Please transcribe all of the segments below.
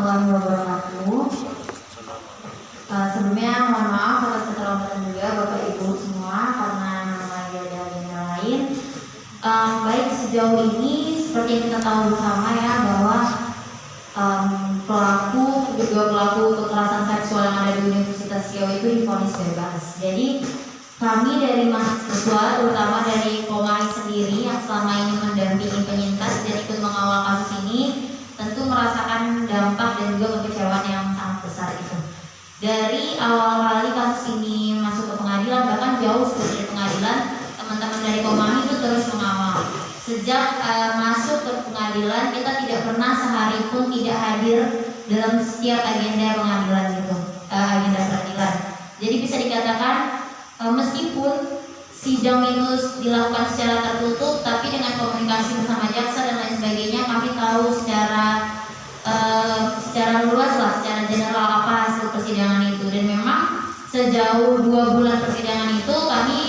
warahmatullahi wabarakatuh. Sebelumnya mohon maaf atas keterlambatan juga Bapak Ibu semua karena lagi ada agenda lain. Baik, sejauh ini seperti yang kita tahu bersama ya bahwa pelaku kekerasan seksual yang ada di Universitas Riau itu divonis bebas. Jadi kami dari mahasiswa, terutama dari Komahi sendiri yang selama ini mendampingi penyintas dan ikut mengawal kasus ini, tentu merasakan dampak dan juga kekecewaan yang sangat besar itu. Dari awal kali kasus ini masuk ke pengadilan, bahkan jauh sebelum pengadilan, teman-teman dari Komahi itu terus mengawal. Sejak masuk ke pengadilan, kita tidak pernah sehari pun tidak hadir dalam setiap agenda pengadilan itu, agenda peradilan. Jadi bisa dikatakan meskipun sidang itu dilakukan secara tertutup, tapi dengan komunikasi bersama jaksa dan lain sebagainya, kami tahu secara luas lah, secara general apa hasil persidangan itu. Dan memang sejauh 2 bulan persidangan itu kami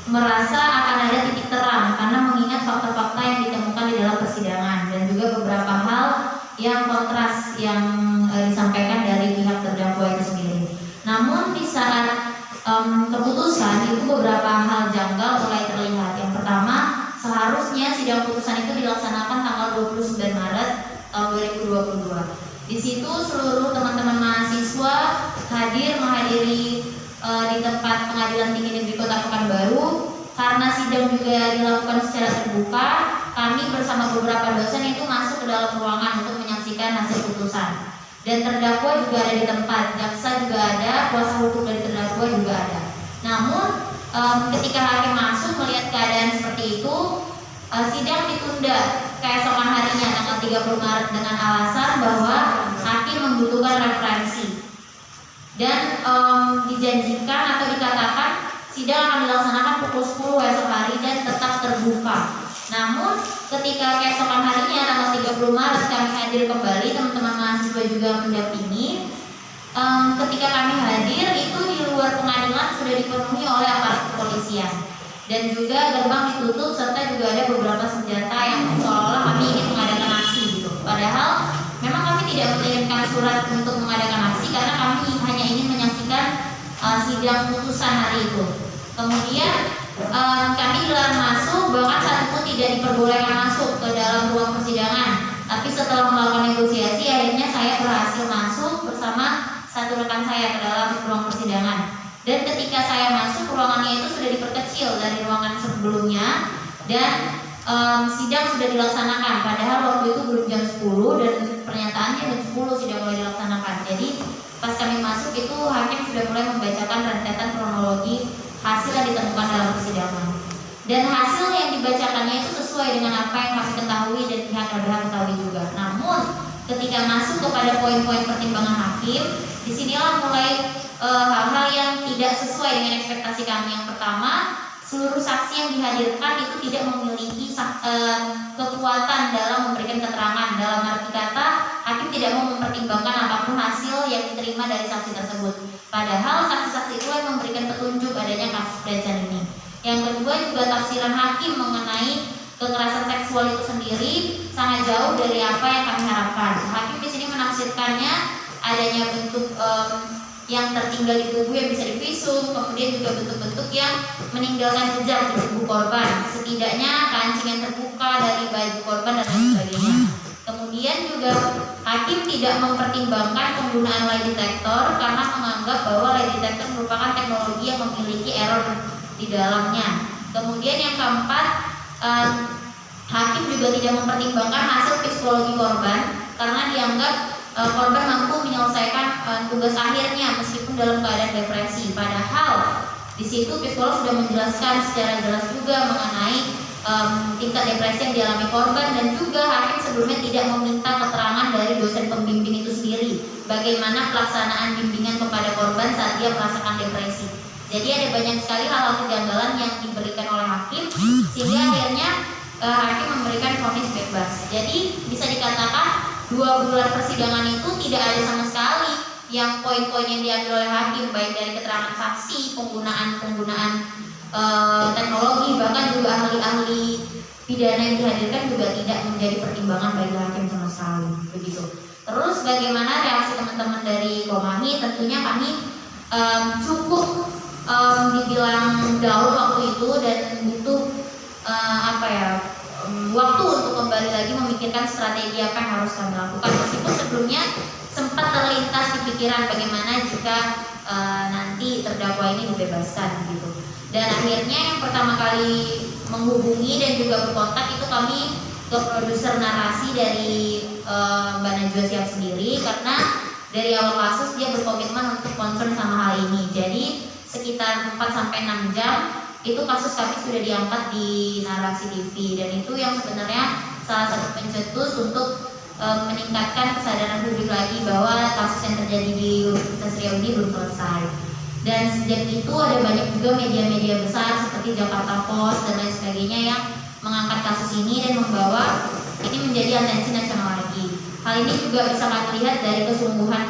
merasa akan ada titik terang karena mengingat fakta-fakta yang ditemukan di dalam persidangan dan juga beberapa hal yang kontras yang disampaikan dari pihak terdakwa itu sendiri. Namun di saat keputusan itu beberapa hal janggal mulai terlihat. Yang pertama, seharusnya sidang putusan itu dilaksanakan tanggal 29 Maret tahun 2022. Di situ seluruh teman-teman mahasiswa menghadiri di tempat Pengadilan Tinggi Negeri Kota Pekanbaru. Karena sidang juga dilakukan secara terbuka, kami bersama beberapa dosen itu masuk ke dalam ruangan untuk menyaksikan hasil putusan. Dan terdakwa juga ada di tempat, jaksa juga ada, kuasa hukum dari terdakwa juga ada. Namun ketika hakim masuk melihat keadaan seperti itu, sidang ditunda keesokan harinya tanggal 30 Maret dengan alasan bahwa hakim membutuhkan referensi. Dan dijanjikan atau dikatakan sidang akan dilaksanakan pukul 10 esok hari dan tetap terbuka. Namun ketika keesokan harinya tanggal 30 Maret kami hadir kembali, teman-teman mahasiswa juga mendampingi. Ketika kami hadir itu di luar pengadilan sudah dipenuhi oleh aparat kepolisian dan juga gerbang ditutup serta juga ada beberapa senjata yang seolah-olah kami ingin mengadakan aksi gitu. Padahal memang kami tidak mengirimkan surat untuk mengadakan aksi karena kami hanya ingin menyaksikan sidang putusan hari itu. Kemudian kami dilarang masuk, bahkan saat itu tidak diperbolehkan masuk ke dalam ruang persidangan. Tapi setelah melakukan negosiasi, akhirnya saya berhasil masuk bersama satu rekan saya ke dalam ruang persidangan. Dan ketika saya masuk, ruangannya itu sudah diperkecil dari ruangan sebelumnya dan sidang sudah dilaksanakan. Padahal waktu itu belum jam 10 dan pernyataannya jam 10 sidang mulai dilaksanakan. Jadi pas kami masuk itu hakim sudah mulai membacakan rentetan kronologi hasil yang ditemukan dalam persidangan. Dan hasil yang dibacakannya itu sesuai dengan apa yang kami ketahui dan pihak LBH ketahui juga. Namun ketika masuk kepada poin-poin pertimbangan hakim, disinilah mulai hal-hal yang tidak sesuai dengan ekspektasi kami. Yang pertama, seluruh saksi yang dihadirkan itu tidak memiliki kekuatan dalam memberikan keterangan. Dalam arti kata, hakim tidak mau mempertimbangkan apapun hasil yang diterima dari saksi tersebut. Padahal saksi-saksi itu yang memberikan petunjuk adanya kasus pelecehan ini. Yang kedua juga tafsiran hakim mengenai kekerasan seksual itu sendiri sangat jauh dari apa yang kami harapkan. Hakim di sini menafsirkannya adanya bentuk yang tertinggal di tubuh yang bisa divisum, kemudian juga bentuk-bentuk yang meninggalkan jejak di tubuh korban, setidaknya kancing yang terbuka dari baju korban dan lain sebagainya. Kemudian juga hakim tidak mempertimbangkan penggunaan lie detector karena menganggap bahwa lie detector merupakan teknologi yang memiliki error di dalamnya. Kemudian yang keempat, hakim juga tidak mempertimbangkan hasil psikologi korban karena dianggap korban mampu menyelesaikan tugas akhirnya meskipun dalam keadaan depresi. Padahal di situ psikolog sudah menjelaskan secara jelas juga mengenai tingkat depresi yang dialami korban, dan juga hakim sebelumnya tidak meminta keterangan dari dosen pembimbing itu sendiri bagaimana pelaksanaan bimbingan kepada korban saat dia merasakan depresi. Jadi ada banyak sekali hal-hal kejanggalan yang diberikan oleh hakim sehingga akhirnya hakim memberikan vonis bebas. Jadi bisa dikatakan 2 bulan persidangan itu tidak ada sama sekali yang poin-poin yang diambil oleh hakim, baik dari keterangan saksi, penggunaan teknologi, bahkan juga ahli-ahli pidana yang dihadirkan juga tidak menjadi pertimbangan bagi hakim sama sekali. Begitu. Terus bagaimana reaksi teman-teman dari Komahi? Tentunya kami cukup dibilang gaul waktu itu dan butuh waktu untuk kembali lagi memikirkan strategi apa yang harus kami lakukan, meskipun sebelumnya sempat terlintas di pikiran bagaimana jika nanti terdakwa ini dibebaskan gitu. Dan akhirnya yang pertama kali menghubungi dan juga berkontak itu kami ke produser narasi dari Mbak Najwa Shihab sendiri, karena dari awal kasus dia berkomitmen untuk concern sama hal ini. Jadi sekitar 4-6 jam itu kasus kami sudah diangkat di Narasi TV, dan itu yang sebenarnya salah satu pencetus untuk meningkatkan kesadaran publik lagi bahwa kasus yang terjadi di Universitas Riau ini belum selesai. Dan sejak itu ada banyak juga media-media besar seperti Jakarta Post dan lain sebagainya yang mengangkat kasus ini dan membawa ini menjadi atensi nasional lagi. Hal ini juga bisa kami lihat dari kesungguhan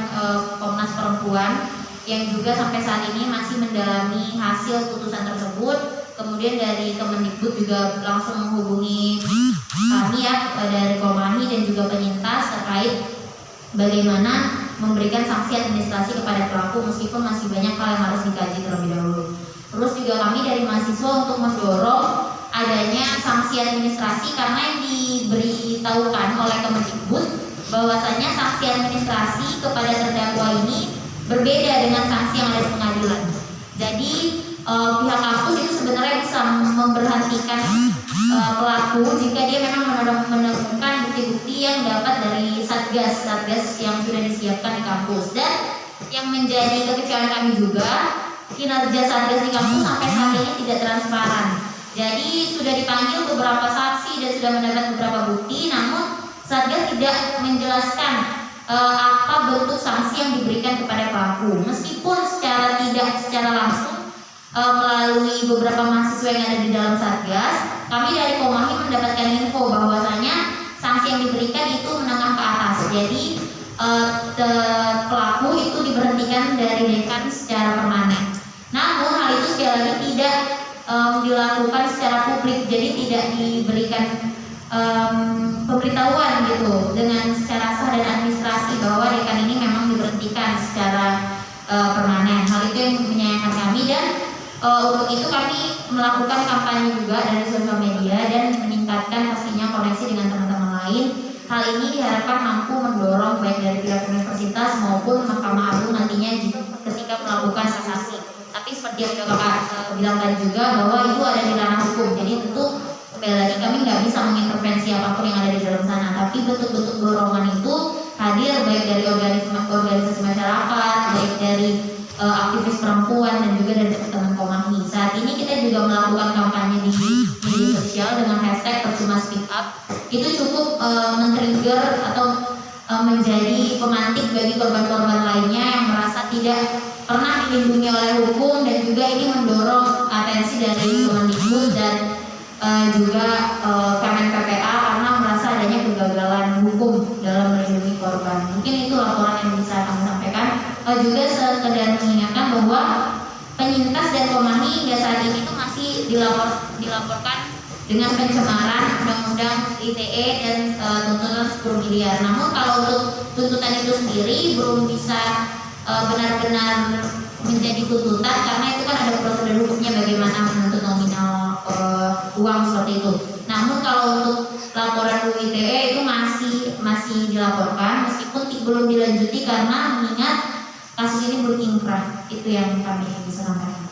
Komnas Perempuan yang juga sampai saat ini masih mendalami hasil putusan tersebut. Kemudian dari Kemendikbud juga langsung menghubungi kami dari Komahi dan juga penyintas terkait bagaimana memberikan sanksi administrasi kepada pelaku, meskipun masih banyak hal yang harus dikaji terlebih dahulu. Terus juga kami dari mahasiswa untuk mendorong adanya sanksi administrasi, karena yang diberitahukan oleh Kemendikbud bahwasanya sanksi administrasi kepada terdakwa ini berbeda dengan sanksi yang ada di pengadilan. Jadi pihak kampus itu sebenarnya bisa memberhentikan pelaku jika dia memang menemukan bukti-bukti yang dapat dari satgas yang sudah disiapkan di kampus. Dan yang menjadi kekecewaan kami juga, kinerja satgas di kampus sampai saat ini tidak transparan. Jadi sudah dipanggil beberapa saksi dan sudah mendapat beberapa bukti, namun satgas tidak menjelaskan apa bentuk sanksi yang diberikan kepada pelaku, meskipun secara langsung melalui beberapa mahasiswa yang ada di dalam satgas, kami dari Komahi mendapatkan info bahwasanya sanksi yang diberikan itu menengah ke atas. Jadi pelaku itu diberhentikan dari dekan secara permanen. Namun hal itu sekali lagi tidak dilakukan secara publik, jadi tidak diberikan pemberitahuan gitu dengan secara sah dan administrasi bahwa dekan ini memang diberhentikan secara permanen. Hal itu yang menyayangkan kami, dan untuk itu kami melakukan kampanye juga dari sosial media dan meningkatkan pastinya koneksi dengan teman-teman lain. Hal ini diharapkan mampu mendorong baik dari pihak universitas maupun Mahkamah Agung nantinya ketika melakukan kasasi. Tapi seperti yang sudah Kakak bilang tadi juga bahwa itu ada di ranah hukum. Jadi tentu kembali lagi kami nggak bisa mengintervensi apapun yang ada di dalam sana. Tapi bentuk-bentuk dorongan itu hadir baik dari organisasi masyarakat, baik dari aktivis perempuan dan juga dari teman-teman Komahi. Saat ini kita juga melakukan kampanye di media sosial dengan hashtag Percuma Speak Up. Itu cukup men-trigger atau menjadi pemantik bagi korban-korban lainnya yang merasa tidak pernah dilindungi oleh hukum, dan juga ini mendorong atensi dari Kemendikbud dan juga Kemen PPA karena merasa adanya kegagalan hukum dalam melindungi korban. Mungkin itu laporan yang bisa kami sampaikan. Juga sekedar mengingatkan bahwa penyintas dan Komahi hingga saat ini itu masih dilaporkan dengan pencemaran Undang-Undang ITE dan tuntutan 10 miliar. Namun kalau untuk tuntutan itu sendiri belum bisa benar-benar menjadi tuntutan, karena itu kan ada prosedur hukumnya bagaimana menuntut nominal uang seperti itu. Namun kalau untuk laporan UITE itu masih dilaporkan, meskipun belum dilanjuti karena mengingat kasus ini belum ingkrah. Itu yang kami bisa sampaikan.